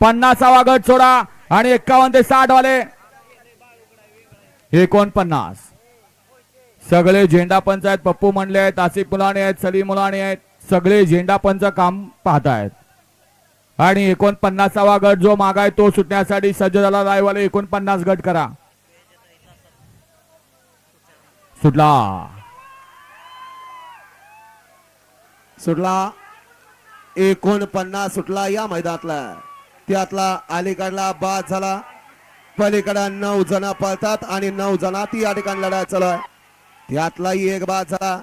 50वा गट सोडा आणि 51 ते 60 वाले 49 सगळे झेंडा पंच आहेत. पप्पू मंडले आहेत, आसिफ मुलाने आहेत, सलीम मुलाने आहेत, सगळे झेंडा पंच काम पाहतायत. आणि 49वा गट जो मागाय तो सुटण्यासाठी सज्ज झाला. लाईव्हवाले 49 गट करा. सुटला सुटला 49 सुटला या मैदानातला. त्यातला अलीकडला बाद झाला. पलीकडे 9 जण पळतात आणि 9 जणात या ठिकाणी लढा चालू आहे. त्यातलाही एक बाद झाला.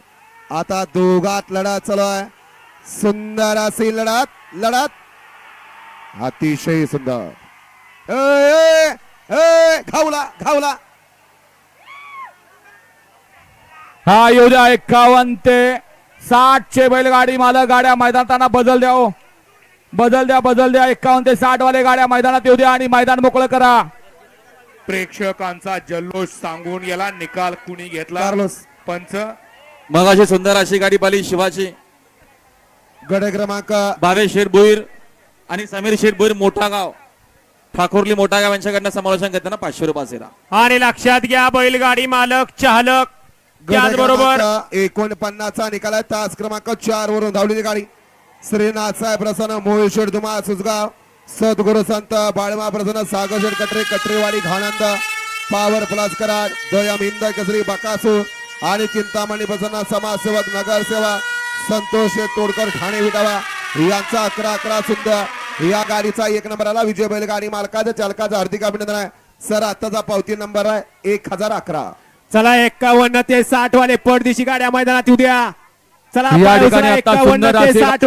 आता दोघात लढा चालू आहे. सुंदर अशी लढत अतिशय सुंदर. घावला घावला. हा येऊ द्या. 51 ते 60 चे बैलगाडी मालक गाड्या मैदानात बदल द्या. बदल द्या 51 ते 60 वाले गाड्या मैदानात येऊ द्या आणि मैदान मोकळं करा. प्रेक्षकांचा जल्लोष सांगून याला निकाल कुणी घेतला? कार्लोस पंच. मग अशी सुंदर अशी गाडी पाली शिवाची. गड क्रमांक भावेश शेरभुईर आणि समीर शेरभुईर मोठा गाव ठाकुर्ली मोठा गाव यांच्याकडनं समालोचन करताना 500 रुपये. आणि लक्षात घ्या बैलगाडी मालक चालक त्याचबरोबर 49चा निकाल आहे. तास क्रमांक 4 वरून धावलेली गाडी श्रीनाथ साहेब प्रसन्न मोहिशेड धुमाळ सुसगाव सद्गुरु संत बाळमा प्रसन्न सागरशेठ कटरे कटरेवाडी घाणंद पावर प्लस कराड दयम हिंद केसरी बकासूर आणि चिंतामणी प्रसन्न समाजसेवक नगरसेवक संतोष तोडकर ठाणे विटावा यांचा 11 सुंदर या गाडीचा 1 नंबर आला. विजय बैलगाडी मालकाचा चालकाचा हार्दिक अभिनंदन आहे सर. आताचा पावती नंबर आहे 1011. चला 51 ते 60 वाले पडदिशी गाड्या मैदानात येऊ द्या. चला या ठिकाणी आता 51 सुंदर ते असे 60